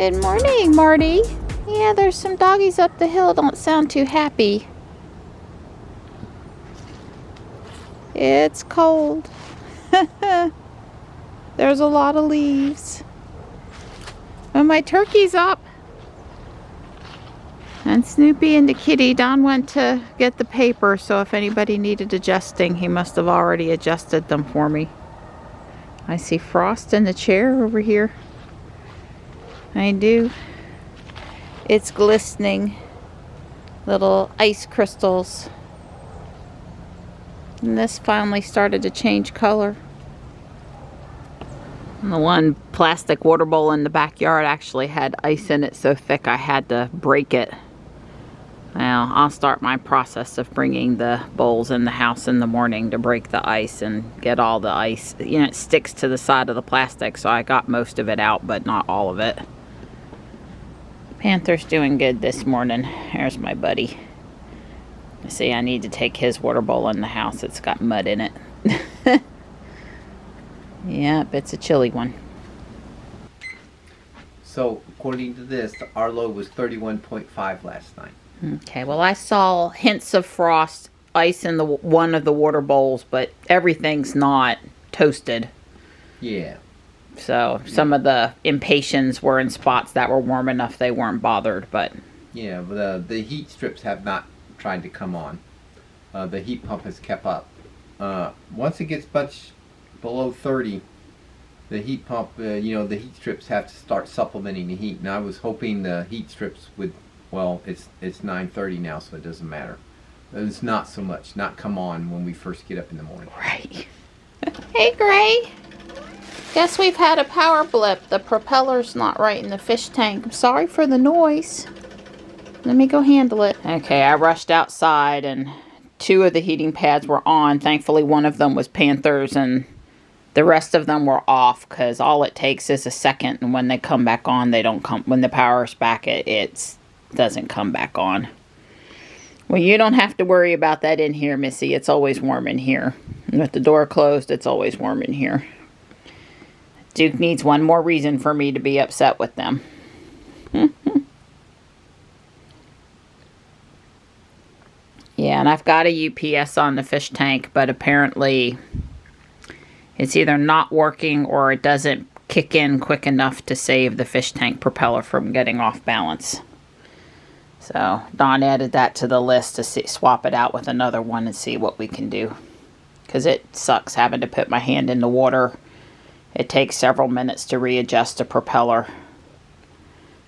Good morning, Marty. Yeah, there's some doggies up the hill. Don't sound too happy. It's cold. There's a lot of leaves. Well, my turkey's up. And Snoopy and the kitty, Don went to get the paper, so if anybody needed adjusting, he must have already adjusted them for me. I see Frost in the chair over here. I do. It's glistening. Little ice crystals. And this finally started to change color. And the one plastic water bowl in the backyard actually had ice in it so thick I had to break it. Now, I'll start my process of bringing the bowls in the house in the morning to break the ice and get all the ice. You know, it sticks to the side of the plastic, so I got most of it out, but not all of it. Panther's doing good this morning. There's my buddy. See, I need to take his water bowl in the house. It's got mud in it. Yep, it's a chilly one. So, according to this, our low was 31.5 last night. Okay, well, I saw hints of frost, ice in one of the water bowls, but everything's not toasted. Yeah. So, some of the impatiens were in spots that were warm enough they weren't bothered, but... Yeah, but the heat strips have not tried to come on. The heat pump has kept up. Once it gets much below 30, the heat pump, the heat strips have to start supplementing the heat. Now, I was hoping the heat strips would, well, it's 9:30 now, so it doesn't matter. It's not so much, not come on when we first get up in the morning. Right. Hey, Gray. Guess we've had a power blip. The propeller's not right in the fish tank. I'm sorry for the noise. Let me go handle it. Okay, I rushed outside and 2 of the heating pads were on. Thankfully, one of them was Panther's and the rest of them were off because all it takes is a second, and when they come back on, they don't come. When the power's back, it doesn't come back on. Well, you don't have to worry about that in here, Missy. It's always warm in here. And with the door closed, it's always warm in here. Duke needs one more reason for me to be upset with them. Yeah, and I've got a UPS on the fish tank, but apparently it's either not working or it doesn't kick in quick enough to save the fish tank propeller from getting off balance. So Don added that to the list to swap it out with another one and see what we can do. Because it sucks having to put my hand in the water. It takes several minutes to readjust a propeller.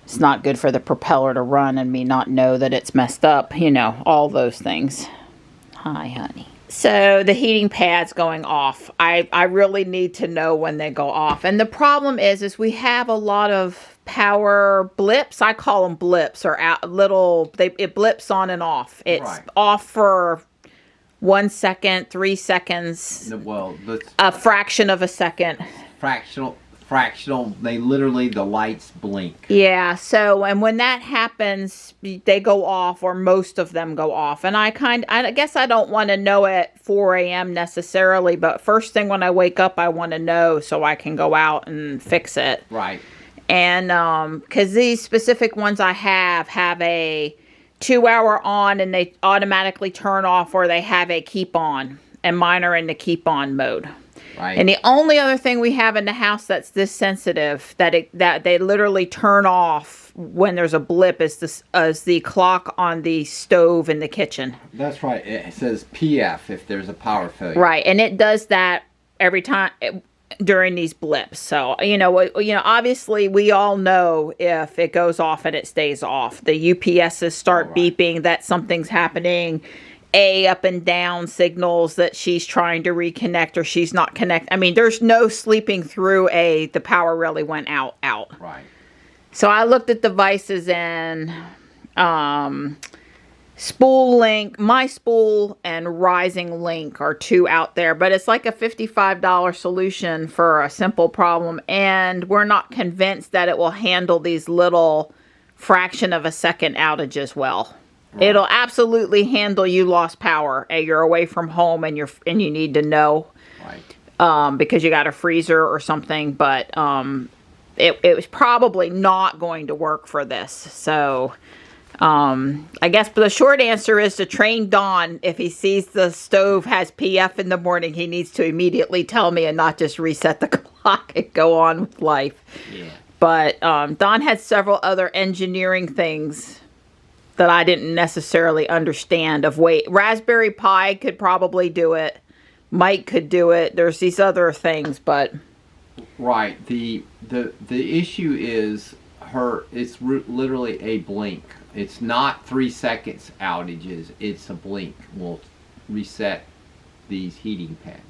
It's not good for the propeller to run and me not know that it's messed up. You know, all those things. Hi, honey. So the heating pad's going off. I really need to know when they go off. And the problem is we have a lot of power blips. I call them blips, or it blips on and off. It's right. Off for 1 second, 3 seconds. Well, a fraction of a second. Fractional, they literally, the lights blink. Yeah, so, and when that happens, they go off, or most of them go off. And I guess I don't want to know at 4 a.m. necessarily, but first thing when I wake up, I want to know so I can go out and fix it. Right. And, because these specific ones I have a 2-hour on and they automatically turn off, or they have a keep on, and mine are in the keep on mode. Right. And the only other thing we have in the house that's this sensitive, that they literally turn off when there's a blip, is the clock on the stove in the kitchen. That's right. It says PF if there's a power failure. Right, and it does that every time during these blips. So obviously we all know if it goes off and it stays off. The UPSs start beeping that something's happening. Up and down signals that she's trying to reconnect or she's not connect. I mean, there's no sleeping through the power really went out. Right. So I looked at devices and Spool Link, My Spool and Rising Link are 2 out there, but it's like a $55 solution for a simple problem, and we're not convinced that it will handle these little fraction of a second outages well. Right. It'll absolutely handle you lost power. You're away from home and you need to know, right? Because you got a freezer or something. But it was probably not going to work for this. So I guess the short answer is to train Don. If he sees the stove has PF in the morning, he needs to immediately tell me and not just reset the clock and go on with life. Yeah. But Don had several other engineering things that I didn't necessarily understand of weight. Raspberry Pi could probably do it. Mike could do it. There's these other things, but... Right. The issue is it's literally a blink. It's not 3 seconds outages. It's a blink will reset these heating pads.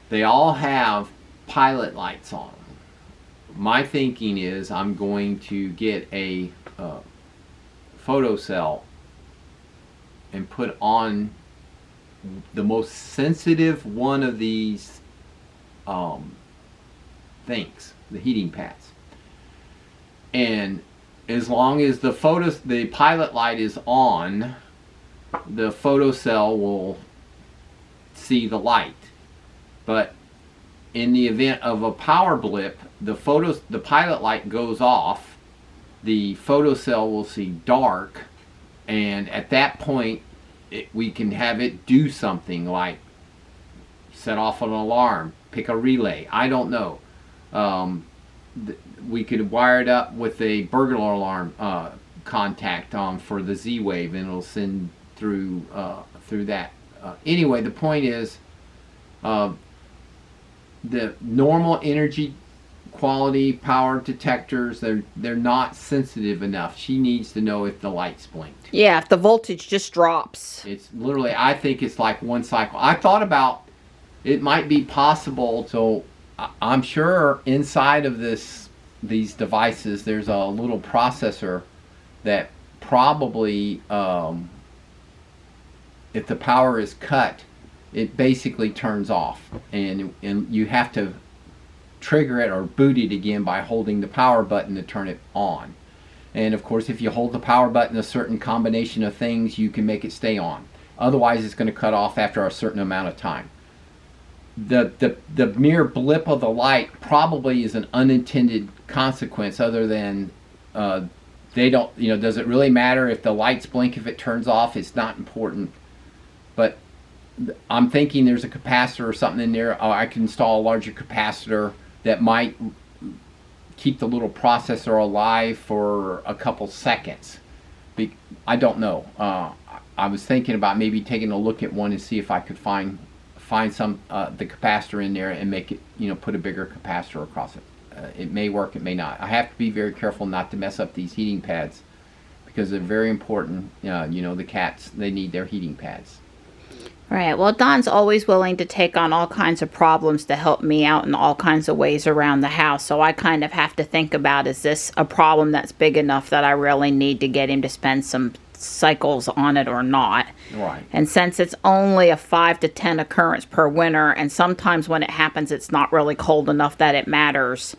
They all have pilot lights on them. My thinking is I'm going to get a photocell and put on the most sensitive one of these things, the heating pads. And as long as the pilot light is on, the photocell will see the light. But in the event of a power blip, the pilot light goes off, the photocell will see dark, and at that point we can have it do something like set off an alarm, pick a relay, I don't know. We could wire it up with a burglar alarm contact for the Z-Wave, and it'll send through that. Anyway, the point is the normal energy quality power detectors, they're not sensitive enough. She needs to know if the light's blinked. Yeah, if the voltage just drops. It's literally, I think it's like one cycle. I thought about it might be possible, so I'm sure inside of these devices there's a little processor that probably if the power is cut, it basically turns off, and you have to trigger it or boot it again by holding the power button to turn it on. And of course, if you hold the power button a certain combination of things, you can make it stay on. Otherwise, it's going to cut off after a certain amount of time. The mere blip of the light probably is an unintended consequence, other than they don't, does it really matter if the lights blink if it turns off? It's not important. But I'm thinking there's a capacitor or something in there. I can install a larger capacitor that might keep the little processor alive for a couple seconds. I don't know. I was thinking about maybe taking a look at one and see if I could find some the capacitor in there and make it, put a bigger capacitor across it. It may work, it may not. I have to be very careful not to mess up these heating pads because they're very important. The cats, they need their heating pads. Right. Well, Don's always willing to take on all kinds of problems to help me out in all kinds of ways around the house. So I kind of have to think about, is this a problem that's big enough that I really need to get him to spend some cycles on it or not? Right. And since it's only a 5 to 10 occurrence per winter, and sometimes when it happens it's not really cold enough that it matters,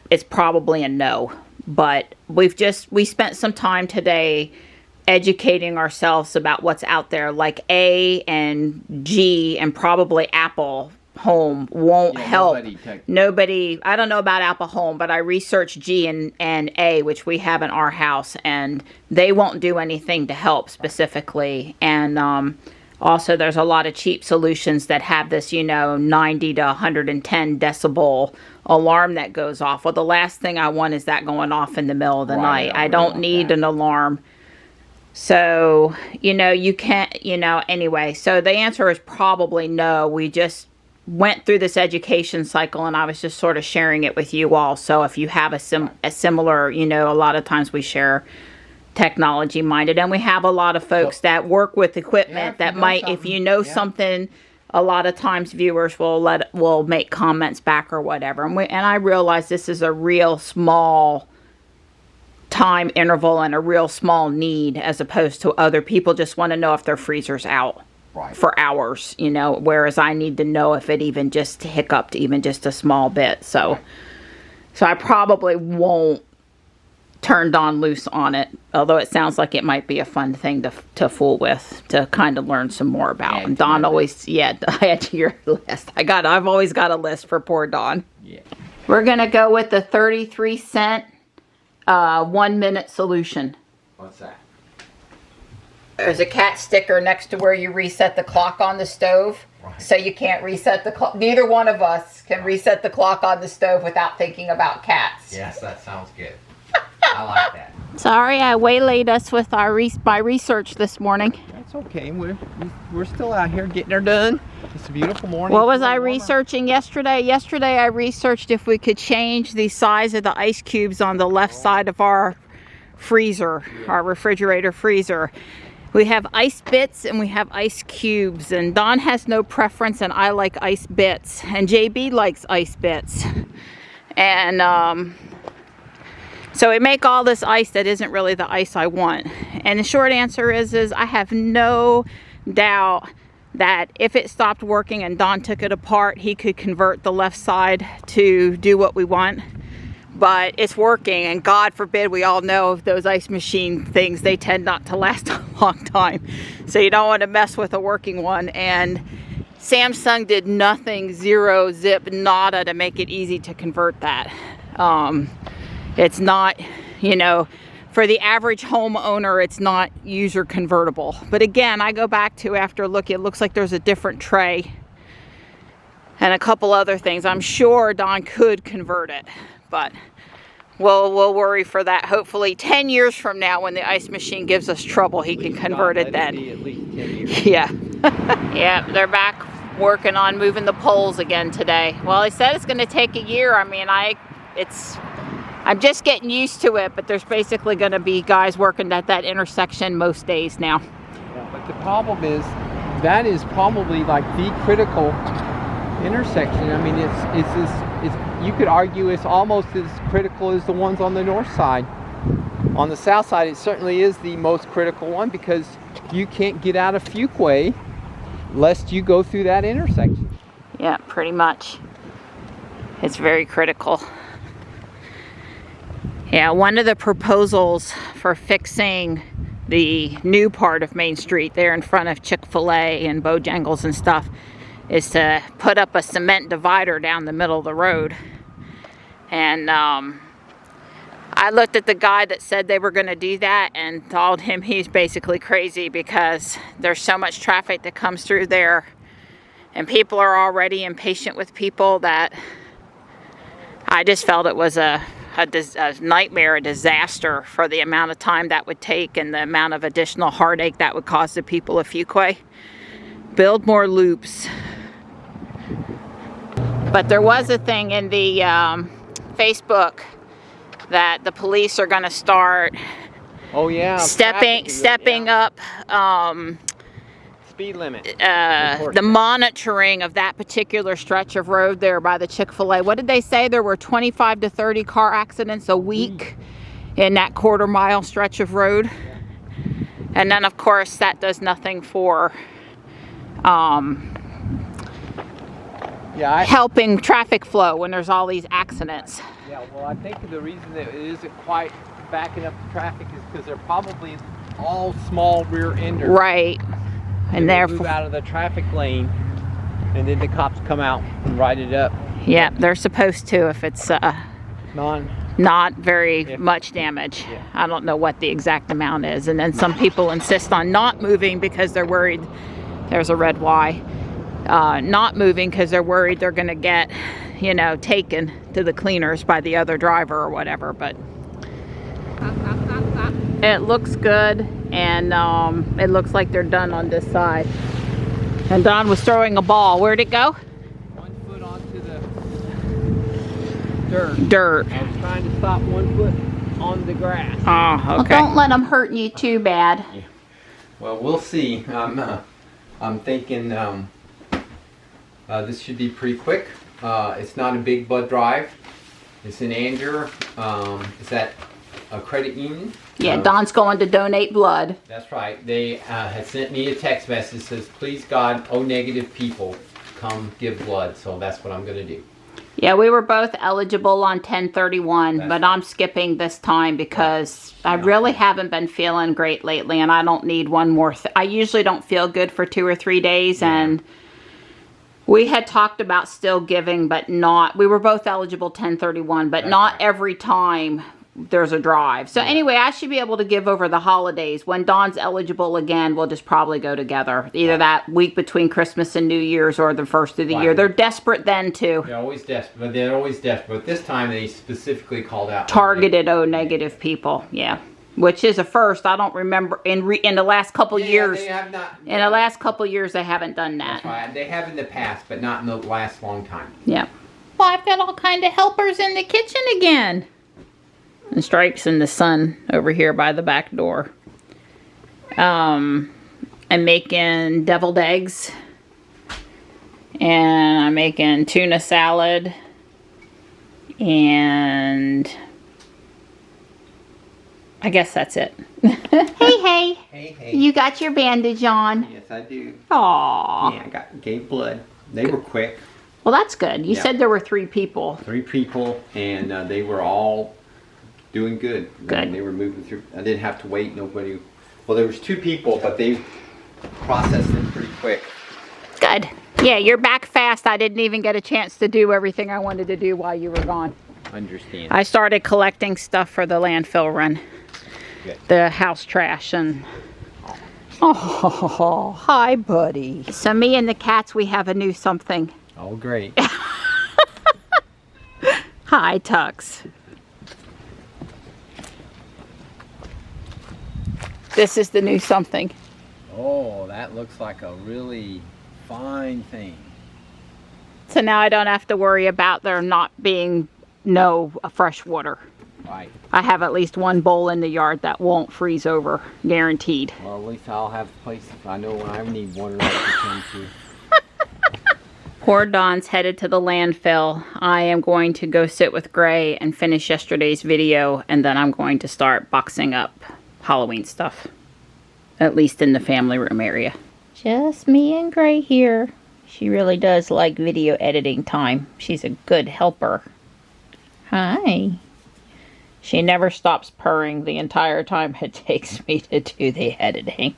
it's probably a no. But we spent some time today educating ourselves about what's out there, like A and G and probably Apple Home won't help. Nobody, I don't know about Apple Home, but I researched G and A, which we have in our house, and they won't do anything to help specifically. And also there's a lot of cheap solutions that have this, 90 to 110 decibel alarm that goes off. Well, the last thing I want is that going off in the middle of the night. I don't need an alarm. So, you can't, anyway. So the answer is probably no. We just went through this education cycle, and I was just sort of sharing it with you all. So if you have a similar, a lot of times we share technology minded, and we have a lot of folks that work with equipment that might, if you know something, a lot of times viewers will make comments back or whatever. And I realize this is a real small time interval and a real small need, as opposed to other people just want to know if their freezer's out for hours, whereas I need to know if it even just hiccuped even just a small bit. So I probably won't turn Don loose on it, although it sounds like it might be a fun thing to fool with, to kind of learn some more about. And Don always, add to your list. I've always got a list for poor Don. Yeah. We're going to go with the 33-cent 1-minute solution. What's that? There's a cat sticker next to where you reset the clock on the stove. Right. So you can't reset the clock. Neither one of us can reset the clock on the stove without thinking about cats. Yes, that sounds good. I like that. Sorry, I waylaid us with my research this morning. That's okay. We're still out here getting her done. It's a beautiful morning. What was I researching yesterday? Yesterday I researched if we could change the size of the ice cubes on the left side of our freezer, our refrigerator freezer. We have ice bits and we have ice cubes, and Don has no preference and I like ice bits, and JB likes ice bits. And so we make all this ice that isn't really the ice I want. And the short answer is I have no doubt that if it stopped working and Don took it apart, he could convert the left side to do what we want. But it's working, and God forbid, we all know those ice machine things, they tend not to last a long time. So you don't want to mess with a working one. And Samsung did nothing, zero, zip, nada to make it easy to convert that. It's not, you know, for the average homeowner, it's not user convertible. But again, I go back to after looking, it looks like there's a different tray and a couple other things. I'm sure Don could convert it, but we'll worry for that. Hopefully 10 years from now, when the ice machine gives us trouble, he can convert it then. At least 10 years. Yeah. Yeah, they're back working on moving the poles again today. Well, he said it's going to take a year. I mean, I'm just getting used to it, but there's basically going to be guys working at that intersection most days now. Yeah, but the problem is, that is probably like the critical intersection. I mean, it's you could argue it's almost as critical as the ones on the north side. On the south side, it certainly is the most critical one, because you can't get out of Fuquay lest you go through that intersection. Yeah, pretty much. It's very critical. Yeah, one of the proposals for fixing the new part of Main Street there in front of Chick-fil-A and Bojangles and stuff is to put up a cement divider down the middle of the road. And I looked at the guy that said they were going to do that and told him he's basically crazy, because there's so much traffic that comes through there and people are already impatient with people, that I just felt it was a nightmare, a disaster for the amount of time that would take and the amount of additional heartache that would cause the people of Fuquay. Build more loops. But there was a thing in the Facebook that the police are going to start. Oh yeah, stepping up speed limit. The monitoring of that particular stretch of road there by the Chick-fil-A. What did they say? There were 25 to 30 car accidents a week in that quarter-mile stretch of road. And then, of course, that does nothing for helping traffic flow when there's all these accidents. Yeah, well, I think the reason that it isn't quite backing up the traffic is because they're probably all small rear enders. Right. And therefore move out of the traffic lane, and then the cops come out and write it up. Yeah, they're supposed to, if it's not very much damage. Yeah. I don't know what the exact amount is. And then some people insist on not moving because they're worried. There's a red Y. Not moving because they're worried they're going to get, you know, taken to the cleaners by the other driver or whatever. But it looks good, and it looks like they're done on this side. And Don was throwing a ball. Where'd it go? 1 foot onto the Dirt. I was trying to stop 1 foot on the grass. Oh, okay. Well, don't let them hurt you too bad. Yeah. Well, we'll see. I'm thinking this should be pretty quick. It's not a big blood drive. It's in Anger. Is that a credit union? Yeah, Don's going to donate blood. That's right. They had sent me a text message that says, please God, O negative people, come give blood. So that's what I'm going to do. Yeah, we were both eligible on 1031, but I'm skipping this time because I really haven't been feeling great lately, and I don't need one more. I usually don't feel good for 2 or 3 days, and We had talked about still giving, but not, we were both eligible 1031, but not every time there's a drive. So anyway, I should be able to give over the holidays. When Dawn's eligible again, we'll just probably go together. Either that week between Christmas and New Year's or the first of the year. They're desperate then too. They're always desperate, but they're always desperate. But this time they specifically called out targeted O-negative people. Yeah. Which is a first. I don't remember in the last couple years. They have not. In the last couple years, they haven't done that. That's right. They have in the past, but not in the last long time. Yeah. Well, I've got all kind of helpers in the kitchen again. And Stripes and the sun over here by the back door. I'm making deviled eggs. And I'm making tuna salad. And I guess that's it. Hey. Hey. You got your bandage on. Yes, I do. Aww. Yeah, gave blood. They were quick. Well, that's good. You said there were 3 people. 3 people, and they were all doing good. Good. They were moving through. I didn't have to wait. Nobody. Well, there was 2 people, but they processed it pretty quick. Good. Yeah, you're back fast. I didn't even get a chance to do everything I wanted to do while you were gone. Understand. I started collecting stuff for the landfill run. Good. The house trash and... Oh, hi, buddy. So me and the cats, we have a new something. Oh, great. Hi, Tux. This is the new something. Oh, that looks like a really fine thing. So now I don't have to worry about there not being no fresh water. Right. I have at least 1 bowl in the yard that won't freeze over, guaranteed. Well, at least I'll have a place if I know when I need water to come to. Poor Dawn's headed to the landfill. I am going to go sit with Gray and finish yesterday's video, and then I'm going to start boxing up Halloween stuff. At least in the family room area. Just me and Gray here. She really does like video editing time. She's a good helper. Hi. She never stops purring the entire time it takes me to do the editing.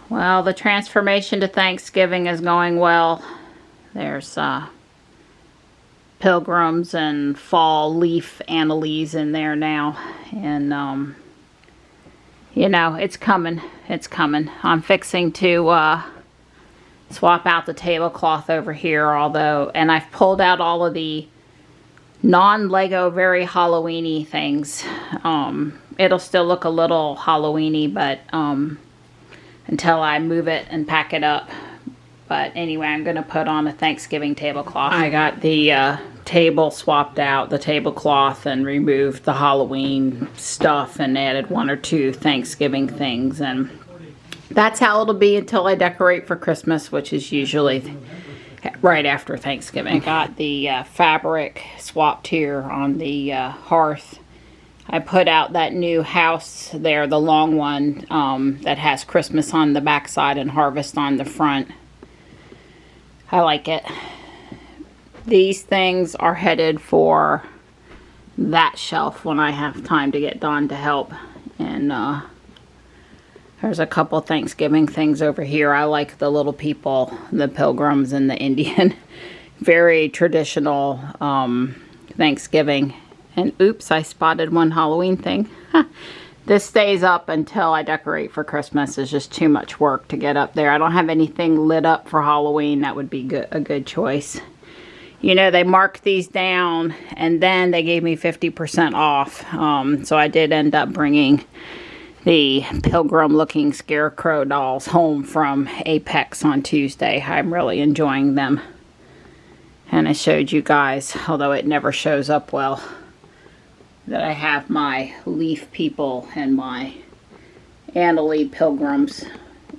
Well, the transformation to Thanksgiving is going well. There's pilgrims and fall leaf annuals in there now. And, you know, it's coming. It's coming. I'm fixing to swap out the tablecloth over here, and I've pulled out all of the non-Lego very Halloween-y things. It'll still look a little Halloween-y, but until I move it and pack it up. But anyway, I'm going to put on a Thanksgiving tablecloth. I got the table swapped out, the tablecloth, and removed the Halloween stuff and added 1 or 2 Thanksgiving things. And that's how it'll be until I decorate for Christmas, which is usually right after Thanksgiving. I got the fabric swapped here on the hearth. I put out that new house there, the long one, that has Christmas on the backside and Harvest on the front. I like it. These things are headed for that shelf when I have time to get Dawn to help. And there's a couple Thanksgiving things over here. I like the little people, the pilgrims and the Indian. Very traditional Thanksgiving. And oops, I spotted 1 Halloween thing. This stays up until I decorate for Christmas. It's just too much work to get up there. I don't have anything lit up for Halloween. That would be a good choice. You know, they marked these down and then they gave me 50% off. So I did end up bringing the pilgrim looking scarecrow dolls home from Apex on Tuesday. I'm really enjoying them. And I showed you guys, although it never shows up well, that I have my leaf people and my Annalie pilgrims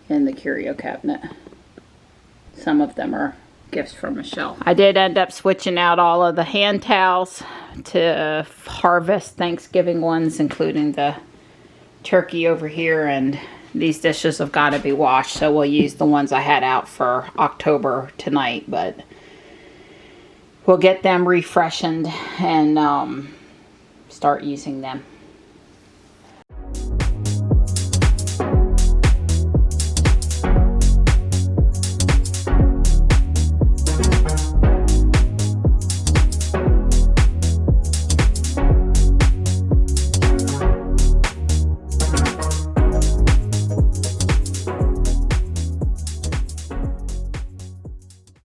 in the curio cabinet. Some of them are gifts from Michelle. I did end up switching out all of the hand towels to Harvest Thanksgiving ones, including the turkey over here, and these dishes have got to be washed, so we'll use the ones I had out for October tonight, but we'll get them refreshened and start using them.